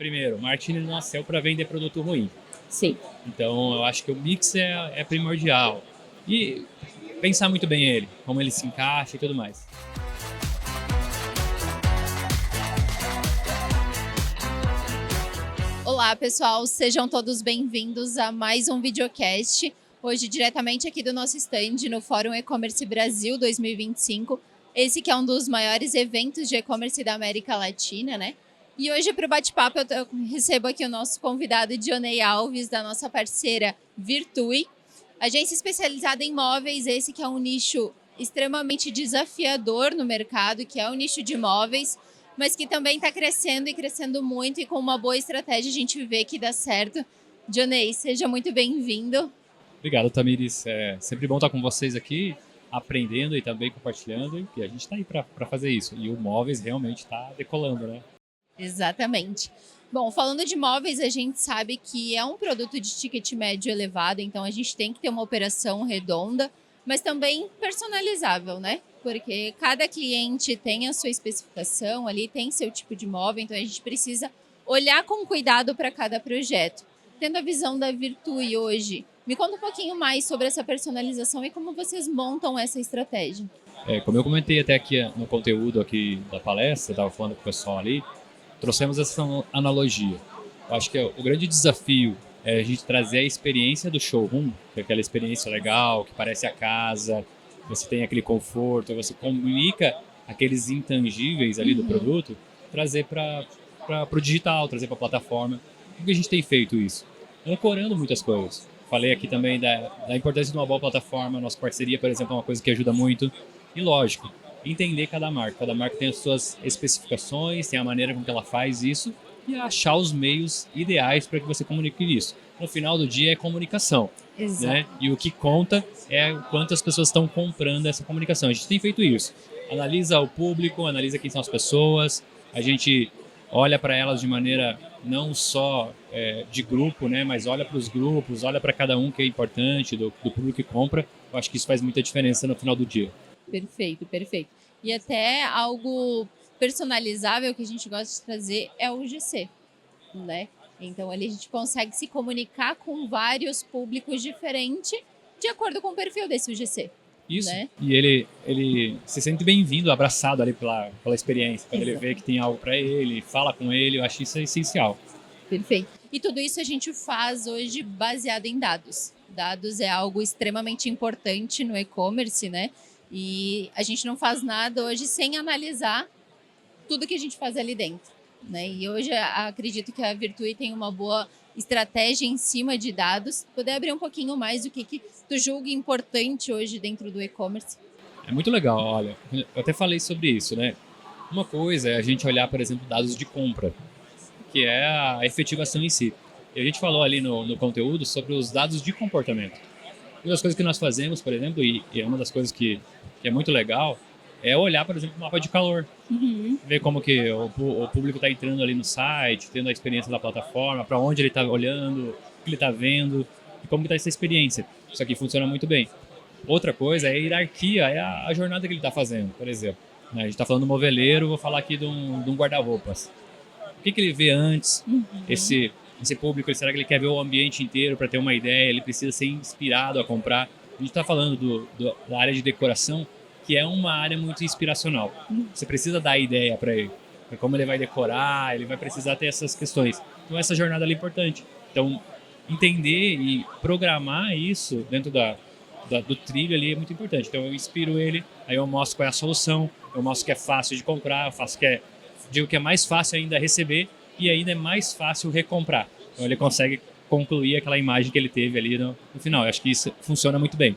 Primeiro, Martini não nasceu para vender produto ruim. Sim. Então, eu acho que o mix é primordial. E pensar muito bem ele, como ele se encaixa e tudo mais. Olá, pessoal, sejam todos bem-vindos a mais um videocast. Hoje, diretamente aqui do nosso stand no Fórum E-Commerce Brasil 2025. Esse que é um dos maiores eventos de e-commerce da América Latina, né? E hoje, para o bate-papo, eu recebo aqui o nosso convidado, Dionei Alves, da nossa parceira Virtui. Agência especializada em móveis, esse que é um nicho extremamente desafiador no mercado, que é o nicho de móveis, mas que também está crescendo e crescendo muito, e com uma boa estratégia a gente vê que dá certo. Dionei, seja muito bem-vindo. Obrigado, Tamires. É sempre bom estar com vocês aqui, aprendendo e também compartilhando. E a gente está aí para fazer isso. E o Móveis realmente está decolando, né? Exatamente. Bom, falando de móveis, a gente sabe que é um produto de ticket médio elevado, então a gente tem que ter uma operação redonda, mas também personalizável, né? Porque cada cliente tem a sua especificação ali, tem seu tipo de móvel, então a gente precisa olhar com cuidado para cada projeto. Tendo a visão da Virtui hoje, me conta um pouquinho mais sobre essa personalização e como vocês montam essa estratégia. Como eu comentei até aqui no conteúdo aqui da palestra, estava falando com o pessoal ali, trouxemos essa analogia. Eu acho que o grande desafio é a gente trazer a experiência do showroom, que é aquela experiência legal, que parece a casa, você tem aquele conforto, você comunica aqueles intangíveis ali do produto, trazer para o digital, trazer para a plataforma. Por que a gente tem feito isso? Ancorando muitas coisas. Falei aqui também da importância de uma boa plataforma, nossa parceria, por exemplo, é uma coisa que ajuda muito. E lógico, entender cada marca tem as suas especificações, tem a maneira com que ela faz isso e achar os meios ideais para que você comunique isso. No final do dia é comunicação, né? E o que conta é quantas pessoas estão comprando essa comunicação. A gente tem feito isso. Analisa o público, analisa quem são as pessoas, a gente olha para elas de maneira não só de grupo, né? Mas olha para os grupos, olha para cada um que é importante do público que compra. Eu acho que isso faz muita diferença no final do dia. Perfeito, perfeito. E até algo personalizável que a gente gosta de trazer é o GC, né? Então ali a gente consegue se comunicar com vários públicos diferentes de acordo com o perfil desse UGC. Isso, né? E ele se sente bem-vindo, abraçado ali pela experiência, quando ele vê que tem algo para ele, fala com ele, eu acho isso essencial. Perfeito. E tudo isso a gente faz hoje baseado em dados. Dados é algo extremamente importante no e-commerce, né? E a gente não faz nada hoje sem analisar tudo que a gente faz ali dentro, né? E hoje acredito que a Virtui tem uma boa estratégia em cima de dados. Poder abrir um pouquinho mais o que tu julga importante hoje dentro do e-commerce? É muito legal, olha, eu até falei sobre isso, né? Uma coisa é a gente olhar, por exemplo, dados de compra, que é a efetivação em si. E a gente falou ali no conteúdo sobre os dados de comportamento. Uma das coisas que nós fazemos, por exemplo, e é uma das coisas que é muito legal, é olhar, por exemplo, o mapa de calor. Ver como que o público está entrando ali no site, tendo a experiência da plataforma, para onde ele está olhando, o que ele está vendo, e como está essa experiência. Isso aqui funciona muito bem. Outra coisa é a hierarquia, é a jornada que ele está fazendo, por exemplo. A gente está falando do moveleiro, vou falar aqui de um guarda-roupas. O que ele vê antes? Esse público, será que ele quer ver o ambiente inteiro para ter uma ideia? Ele precisa ser inspirado a comprar. A gente está falando da área de decoração, que é uma área muito inspiracional. Você precisa dar ideia para ele. Como ele vai decorar, ele vai precisar ter essas questões. Então essa jornada é importante. Então entender e programar isso dentro do trilho ali é muito importante. Então eu inspiro ele, aí eu mostro qual é a solução, eu mostro que é fácil de comprar, digo que é mais fácil ainda receber e ainda é mais fácil recomprar. Então ele consegue concluir aquela imagem que ele teve ali no final. Eu acho que isso funciona muito bem.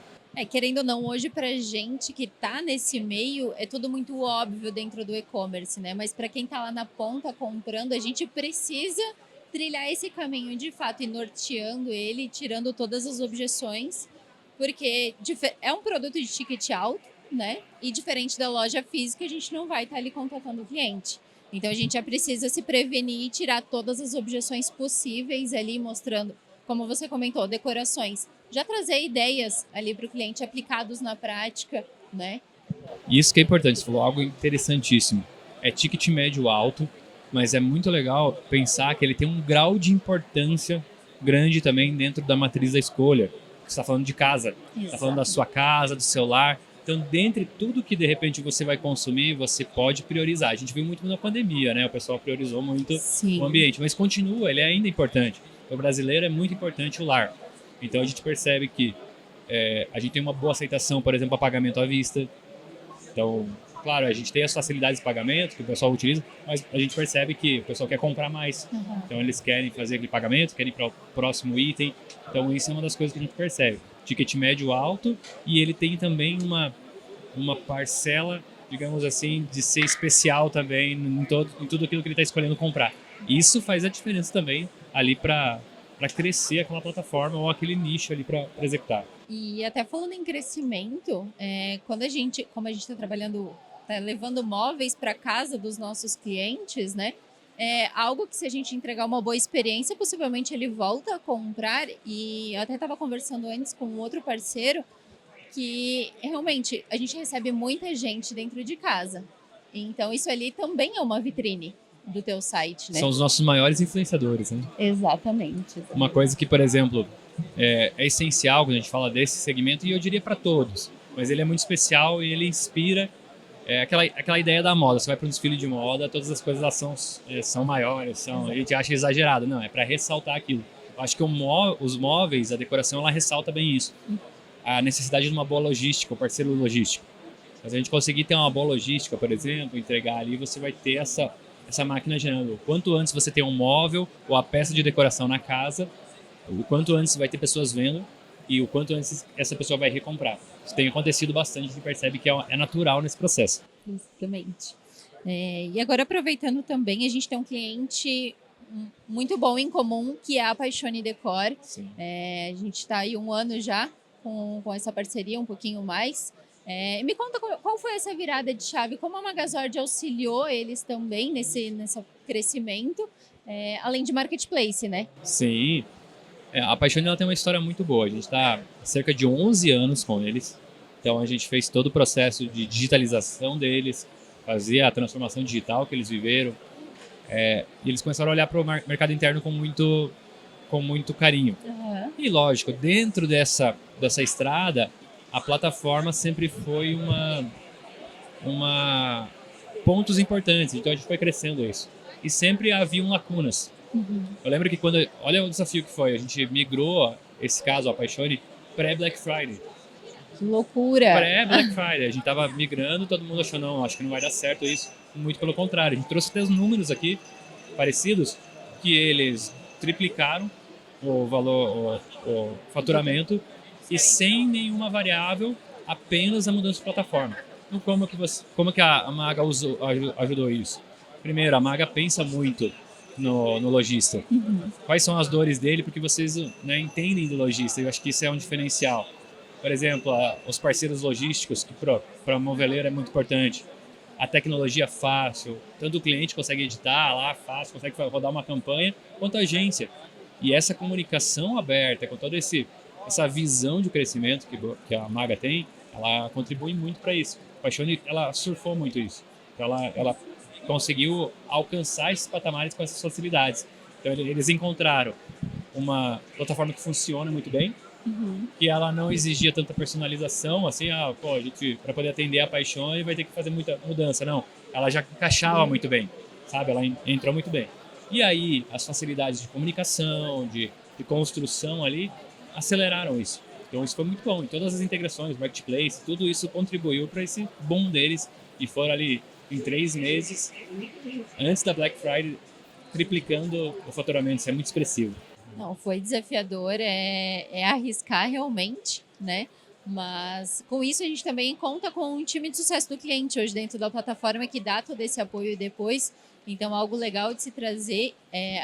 Querendo ou não, hoje pra gente que tá nesse meio, é tudo muito óbvio dentro do e-commerce, né? Mas para quem tá lá na ponta comprando, a gente precisa trilhar esse caminho de fato e norteando ele, tirando todas as objeções, porque é um produto de ticket alto, né? E diferente da loja física, a gente não vai estar ali contatando o cliente. Então a gente já precisa se prevenir e tirar todas as objeções possíveis ali, mostrando, como você comentou, decorações. Já trazer ideias ali para o cliente aplicados na prática, né? Isso que é importante, você falou algo interessantíssimo. É ticket médio alto, mas é muito legal pensar que ele tem um grau de importância grande também dentro da matriz da escolha. Você está falando de casa, está falando da sua casa, do seu lar. Então, dentre tudo que de repente você vai consumir, você pode priorizar. A gente viu muito na pandemia, né? O pessoal priorizou muito Sim. o ambiente, mas continua, ele é ainda importante. Para o brasileiro é muito importante o lar. Então, a gente percebe que a gente tem uma boa aceitação, por exemplo, a pagamento à vista. Então, claro, a gente tem as facilidades de pagamento que o pessoal utiliza, mas a gente percebe que o pessoal quer comprar mais. Uhum. Então, eles querem fazer aquele pagamento, querem ir para o próximo item. Então, isso é uma das coisas que a gente percebe. Ticket médio alto, e ele tem também uma parcela, digamos assim, de ser especial também em tudo aquilo que ele está escolhendo comprar. Isso faz a diferença também ali para crescer aquela plataforma ou aquele nicho ali para executar. E até falando em crescimento, como a gente está trabalhando, tá levando móveis para casa dos nossos clientes, né? É algo que, se a gente entregar uma boa experiência, possivelmente ele volta a comprar. E eu até estava conversando antes com um outro parceiro que realmente a gente recebe muita gente dentro de casa. Então isso ali também é uma vitrine do teu site, né? São os nossos maiores influenciadores, né? Exatamente. Uma coisa que, por exemplo, é essencial quando a gente fala desse segmento, e eu diria para todos, mas ele é muito especial e ele inspira aquela ideia da moda. Você vai para um desfile de moda, todas as coisas lá são maiores, a gente acha exagerado. Não, é para ressaltar aquilo. Eu acho que os móveis, a decoração, ela ressalta bem isso. A necessidade de uma boa logística, o parceiro logístico. Se a gente conseguir ter uma boa logística, por exemplo, entregar ali, você vai ter essa máquina girando. Quanto antes você tem um móvel ou a peça de decoração na casa, o quanto antes vai ter pessoas vendo e o quanto antes essa pessoa vai recomprar. Isso tem acontecido bastante, a gente percebe que é natural nesse processo. Exatamente. E agora, aproveitando também, a gente tem um cliente muito bom em comum, que é a Paixone Decor. A gente está aí 1 ano já com essa parceria, um pouquinho mais. Me conta qual foi essa virada de chave, como a Magazord auxiliou eles também nesse crescimento, além de marketplace, né? Sim. A Paixone, ela tem uma história muito boa. A gente está há cerca de 11 anos com eles. Então, a gente fez todo o processo de digitalização deles, fazia a transformação digital que eles viveram. E eles começaram a olhar para o mercado interno com muito carinho. Uhum. E, lógico, dentro dessa estrada, a plataforma sempre foi uma pontos importantes. Então, a gente foi crescendo isso. E sempre haviam lacunas. Uhum. Eu lembro que olha o desafio que foi, a gente migrou esse caso, a Paixone, pré-Black Friday. Que loucura! Pré-Black Friday, a gente tava migrando, todo mundo achou, não, acho que não vai dar certo isso. Muito pelo contrário, a gente trouxe até os números aqui, parecidos, que eles triplicaram o valor, o faturamento, e sem nenhuma variável, apenas a mudança de plataforma. Então, como que a Maga ajudou isso? Primeiro, a Maga pensa muito no lojista. Uhum. Quais são as dores dele, porque vocês, né, entendem do lojista. Eu acho que isso é um diferencial. Por exemplo, os parceiros logísticos, que para moveleiro é muito importante. A tecnologia fácil, tanto o cliente consegue editar lá fácil, consegue rodar uma campanha, quanto a agência. E essa comunicação aberta, com toda essa visão de crescimento que a Maga tem, ela contribui muito para isso. A Paixone, ela surfou muito isso. Ela conseguiu alcançar esses patamares com essas facilidades. Então, eles encontraram uma plataforma que funciona muito bem, Uhum. que ela não exigia tanta personalização, assim, a gente, para poder atender a Paixone, vai ter que fazer muita mudança. Não, ela já encaixava muito bem, sabe? Ela entrou muito bem. E aí, as facilidades de comunicação, de construção ali, aceleraram isso. Então, isso foi muito bom. E todas as integrações, marketplace, tudo isso contribuiu para esse boom deles. E foram ali, em 3 meses, antes da Black Friday, triplicando o faturamento. Isso é muito expressivo. Não, foi desafiador, é arriscar realmente, né? Mas com isso a gente também conta com um time de sucesso do cliente hoje dentro da plataforma que dá todo esse apoio depois. Então, algo legal de se trazer.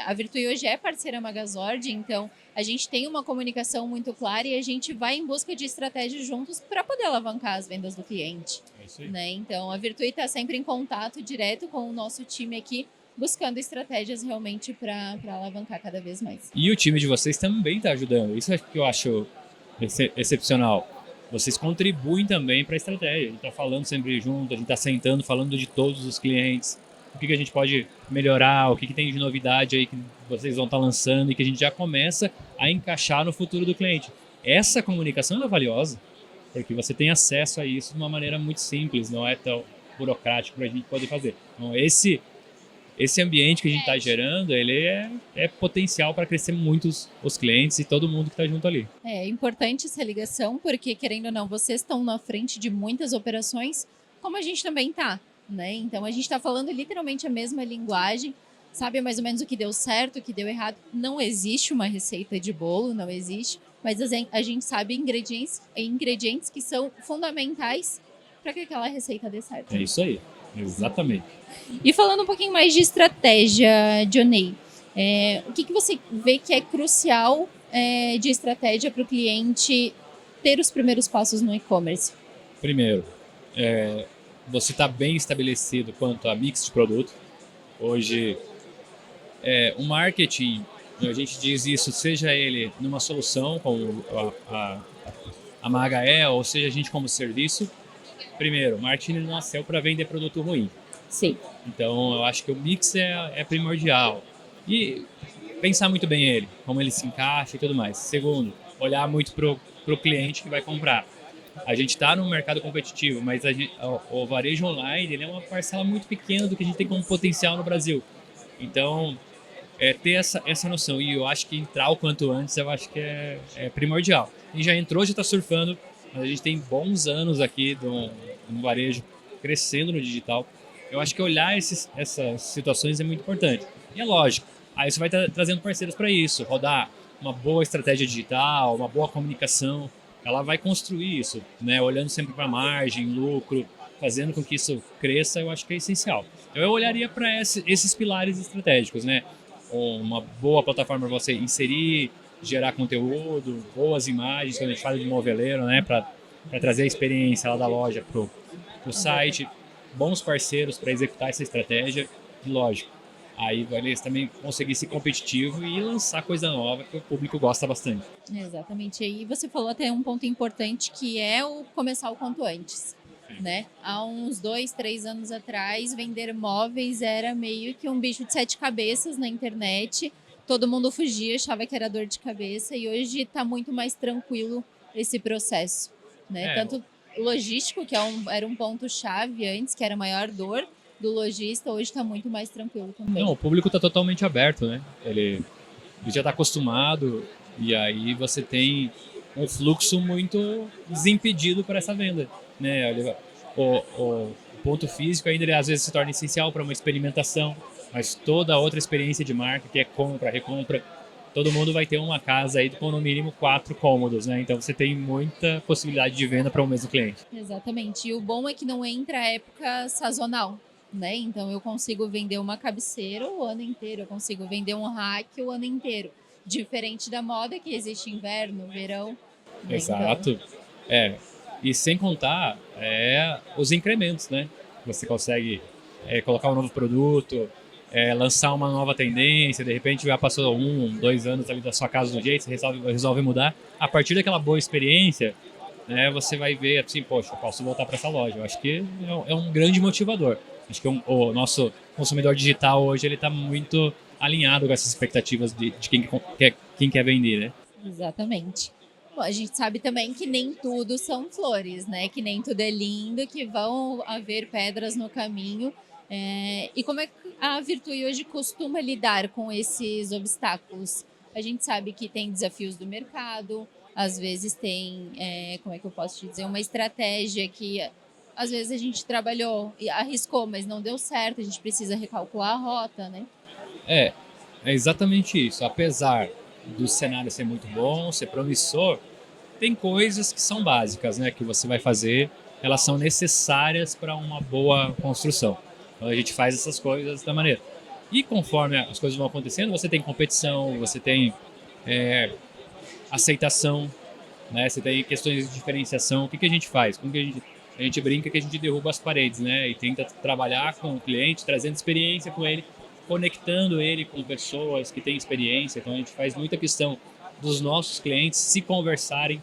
A Virtue hoje é parceira Magazord, então a gente tem uma comunicação muito clara e a gente vai em busca de estratégias juntos para poder alavancar as vendas do cliente. É isso aí. Né? Então, a Virtue está sempre em contato direto com o nosso time aqui, buscando estratégias realmente para alavancar cada vez mais. E o time de vocês também está ajudando. Isso é que eu acho excepcional. Vocês contribuem também para a estratégia. A gente está falando sempre junto, a gente está sentando, falando de todos os clientes. o que a gente pode melhorar, o que tem de novidade aí que vocês vão estar lançando e que a gente já começa a encaixar no futuro do cliente. Essa comunicação é valiosa, porque você tem acesso a isso de uma maneira muito simples, não é tão burocrático para a gente poder fazer. Então, esse ambiente que a gente está gerando, ele é potencial para crescer muito os clientes e todo mundo que está junto ali. É importante essa ligação, porque, querendo ou não, vocês estão na frente de muitas operações, como a gente também está, né? Então, a gente está falando literalmente a mesma linguagem, sabe mais ou menos o que deu certo, o que deu errado. Não existe uma receita de bolo, não existe, mas a gente sabe ingredientes que são fundamentais para que aquela receita dê certo. É isso aí, exatamente. E falando um pouquinho mais de estratégia, Johnny, o que você vê que é crucial de estratégia para o cliente ter os primeiros passos no e-commerce? Primeiro, você está bem estabelecido quanto a mix de produto. Hoje, o marketing, a gente diz isso, seja ele numa solução, como a Maga ou seja a gente como serviço. Primeiro, o marketing não nasceu para vender produto ruim. Sim. Então, eu acho que o mix é primordial. E pensar muito bem ele, como ele se encaixa e tudo mais. Segundo, olhar muito para o cliente que vai comprar. A gente está num mercado competitivo, mas o varejo online ele é uma parcela muito pequena do que a gente tem como potencial no Brasil. Então, ter essa noção. E eu acho que entrar o quanto antes, eu acho que é primordial. A gente já entrou, já está surfando, mas a gente tem bons anos aqui no varejo, crescendo no digital. Eu acho que olhar essas situações é muito importante. E é lógico, aí você vai trazendo parceiros para isso, rodar uma boa estratégia digital, uma boa comunicação, ela vai construir isso, né? Olhando sempre para margem, lucro, fazendo com que isso cresça, eu acho que é essencial. Então eu olharia para esses pilares estratégicos, né? Uma boa plataforma para você inserir, gerar conteúdo, boas imagens, quando a gente fala de moveleiro, né? Para trazer a experiência lá da loja para o site, bons parceiros para executar essa estratégia e, lógico, aí vai eles também conseguir ser competitivo e lançar coisa nova que o público gosta bastante. Exatamente. E você falou até um ponto importante que é o começar o quanto antes, né? Há uns 2, 3 anos atrás, vender móveis era meio que um bicho de 7 cabeças na internet. Todo mundo fugia, achava que era dor de cabeça e hoje está muito mais tranquilo esse processo, né? Tanto logístico, que era um ponto-chave antes, que era a maior dor do lojista, hoje está muito mais tranquilo também. Não, o público está totalmente aberto, né? Ele já está acostumado e aí você tem um fluxo muito desimpedido para essa venda, né? O ponto físico ainda ele, às vezes se torna essencial para uma experimentação, mas toda outra experiência de marca, que é compra, recompra, todo mundo vai ter uma casa aí com no mínimo 4 cômodos, né? Então você tem muita possibilidade de venda para o mesmo cliente. Exatamente. E o bom é que não entra a época sazonal, né? Então eu consigo vender uma cabeceira o ano inteiro, eu consigo vender um rack o ano inteiro. Diferente da moda que existe inverno, verão. Né? Exato. Então... E sem contar os incrementos, né? Você consegue colocar um novo produto, lançar uma nova tendência, de repente já passou 1, 2 anos ali da sua casa do jeito, você resolve mudar. A partir daquela boa experiência, né, você vai ver assim, poxa, eu posso voltar para essa loja. Eu acho que é um grande motivador. Acho que o nosso consumidor digital hoje ele está muito alinhado com essas expectativas de quem quer vender, né? Exatamente. Bom, a gente sabe também que nem tudo são flores, né? Que nem tudo é lindo, que vão haver pedras no caminho. E como é que a Virtue hoje costuma lidar com esses obstáculos? A gente sabe que tem desafios do mercado, às vezes tem, como é que eu posso te dizer, uma estratégia que às vezes a gente trabalhou e arriscou, mas não deu certo, a gente precisa recalcular a rota, né? É exatamente isso. Apesar do cenário ser muito bom, ser promissor, tem coisas que são básicas, né, que você vai fazer, elas são necessárias para uma boa construção. Então a gente faz essas coisas da maneira. E conforme as coisas vão acontecendo, você tem competição, você tem aceitação, né? Você tem questões de diferenciação. O que a gente faz? A gente brinca que a gente derruba as paredes, né? E tenta trabalhar com o cliente, trazendo experiência com ele, conectando ele com pessoas que têm experiência. Então a gente faz muita questão dos nossos clientes se conversarem,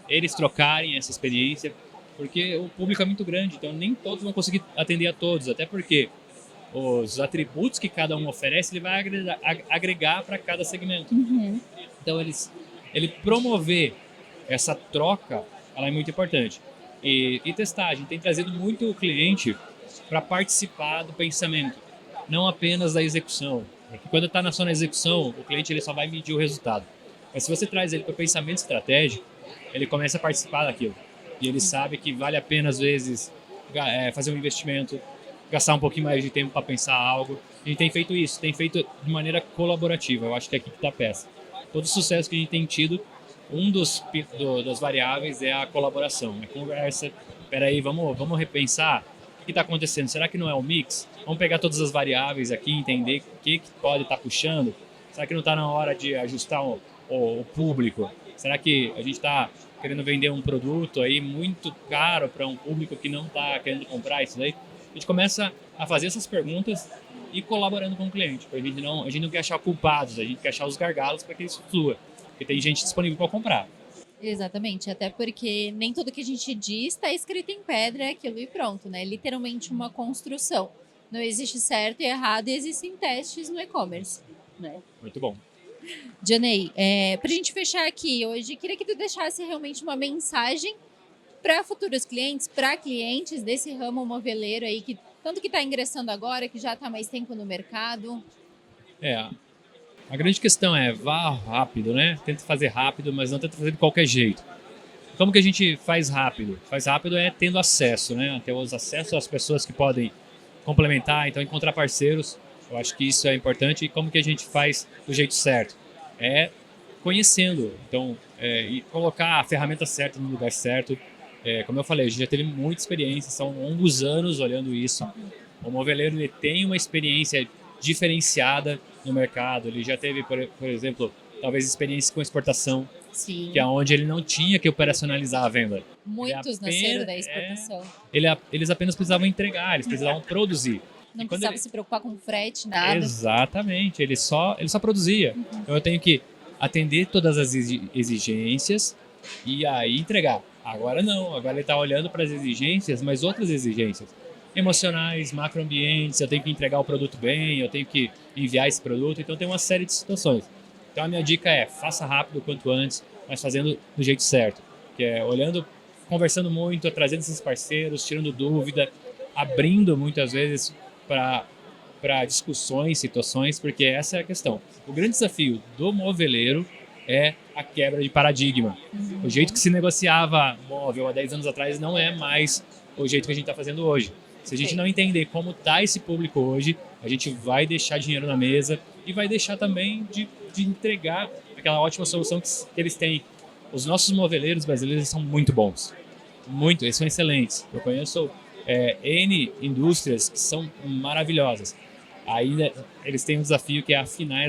eles trocarem essa experiência, porque o público é muito grande, então nem todos vão conseguir atender a todos, até porque os atributos que cada um oferece, ele vai agregar para cada segmento. Então, ele promover essa troca, ela é muito importante. E testar, a gente tem trazido muito o cliente para participar do pensamento, não apenas da execução. Porque quando está só na execução, o cliente ele só vai medir o resultado. Mas se você traz ele para o pensamento estratégico, ele começa a participar daquilo. E ele sabe que vale a pena, às vezes, fazer um investimento, gastar um pouquinho mais de tempo para pensar algo. A gente tem feito isso, tem feito de maneira colaborativa. Eu acho que é aqui que está a peça. Todo o sucesso que a gente tem tido, das variáveis é a colaboração, é conversa. Peraí, vamos repensar o que está acontecendo. Será que não é o mix? Vamos pegar todas as variáveis aqui, entender o que pode estar puxando. Será que não está na hora de ajustar o público? Será que a gente está querendo vender um produto aí muito caro para um público que não está querendo comprar isso daí? A gente começa a fazer essas perguntas e colaborando com o cliente. A gente não quer achar culpados, a gente quer achar os gargalos para que isso flua. Porque tem gente disponível para comprar. Exatamente, até porque nem tudo que a gente diz está escrito em pedra, é aquilo e pronto, né? É literalmente uma construção. Não existe certo e errado, e existem testes no e-commerce, né? Muito bom. Dianei, para a gente fechar aqui hoje, queria que tu deixasse realmente uma mensagem para futuros clientes, para clientes desse ramo moveleiro aí, que tanto que está ingressando agora, que já está mais tempo no mercado. A grande questão é, vá rápido, né? Tenta fazer rápido, mas não tenta fazer de qualquer jeito. Como que a gente faz rápido? Faz rápido é tendo acesso, né? Ter os acessos às pessoas que podem complementar, então encontrar parceiros. Eu acho que isso é importante. E como que a gente faz do jeito certo? É conhecendo. Então, e colocar a ferramenta certa no lugar certo. Como eu falei, a gente já teve muita experiência, são longos anos olhando isso. O moveleiro ele tem uma experiência diferenciada no mercado. Ele já teve, por exemplo, talvez experiência com exportação, Sim. que é onde ele não tinha que operacionalizar a venda. Muitos nasceram da exportação. Eles apenas precisavam entregar, eles precisavam produzir. Não precisava se preocupar com frete, nada. Exatamente, ele só produzia. Então eu tenho que atender todas as exigências e aí entregar. Agora não, agora ele está olhando para as exigências, mas outras exigências emocionais, macroambientes, eu tenho que entregar o produto bem, eu tenho que enviar esse produto, então tem uma série de situações. Então a minha dica é, faça rápido quanto antes, mas fazendo do jeito certo, que é olhando, conversando muito, trazendo esses parceiros, tirando dúvida, abrindo muitas vezes para discussões, situações, porque essa é a questão. O grande desafio do moveleiro é a quebra de paradigma. O jeito que se negociava móvel há 10 anos atrás não é mais o jeito que a gente está fazendo hoje. Se a gente não entender como está esse público hoje, a gente vai deixar dinheiro na mesa e vai deixar também de entregar aquela ótima solução que eles têm. Os nossos moveleiros brasileiros são muito bons. Eles são excelentes. Eu conheço N indústrias que são maravilhosas. Ainda eles têm um desafio que é afinar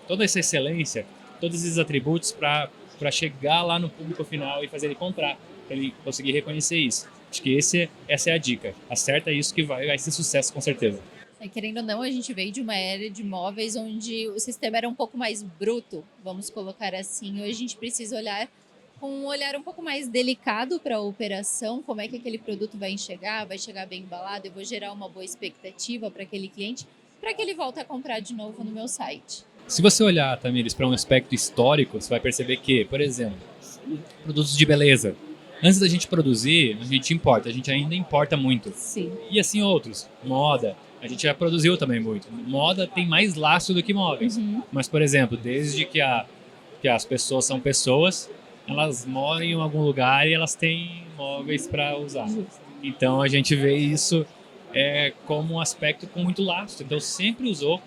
toda essa excelência, todos esses atributos para chegar lá no público final e fazer ele comprar, para ele conseguir reconhecer isso. Acho que essa é a dica. Acerta isso que vai ser sucesso com certeza. Querendo ou não, a gente veio de uma era de móveis onde o sistema era um pouco mais bruto, vamos colocar assim. Hoje a gente precisa olhar com um olhar um pouco mais delicado para a operação, como é que aquele produto vai chegar bem embalado, eu vou gerar uma boa expectativa para aquele cliente, para que ele volte a comprar de novo no meu site. Se você olhar, Tamires, para um aspecto histórico, você vai perceber que, por exemplo, produtos de beleza, antes da gente produzir, a gente ainda importa muito. Sim. E assim outros, moda, a gente já produziu também muito. Moda tem mais lastro do que móveis. Mas, por exemplo, desde que as pessoas são pessoas, elas moram em algum lugar e elas têm móveis para usar. Então a gente vê isso como um aspecto com muito lastro. Então sempre usou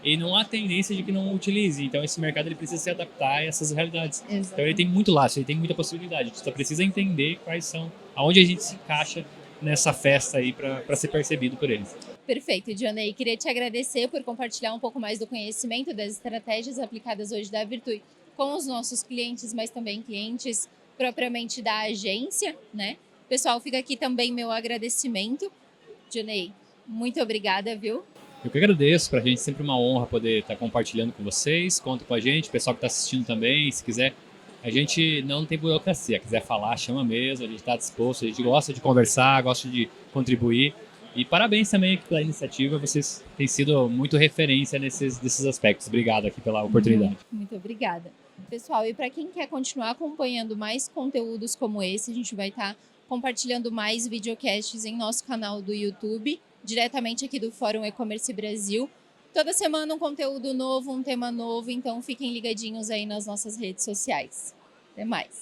e não há tendência de que não utilize. Então esse mercado ele precisa se adaptar a essas realidades. Exatamente. Então ele tem muito lastro, ele tem muita possibilidade. A gente só precisa entender aonde a gente se encaixa nessa festa aí para ser percebido por eles. Perfeito, Dionei. Queria te agradecer por compartilhar um pouco mais do conhecimento das estratégias aplicadas hoje da Virtue com os nossos clientes, mas também clientes propriamente da agência, né? Pessoal, fica aqui também meu agradecimento. Dionei, muito obrigada, viu? Eu que agradeço, pra gente é sempre uma honra poder estar compartilhando com vocês, conta com a gente, pessoal que está assistindo também, se quiser, a gente não tem burocracia, quiser falar, chama mesmo, a gente está disposto, a gente gosta de conversar, gosta de contribuir, E parabéns também aqui pela iniciativa, vocês têm sido muito referência nesses aspectos. Obrigado aqui pela oportunidade. Muito obrigada. Pessoal, e para quem quer continuar acompanhando mais conteúdos como esse, a gente vai estar compartilhando mais videocasts em nosso canal do YouTube, diretamente aqui do Fórum E-Commerce Brasil. Toda semana um conteúdo novo, um tema novo, então fiquem ligadinhos aí nas nossas redes sociais. Até mais!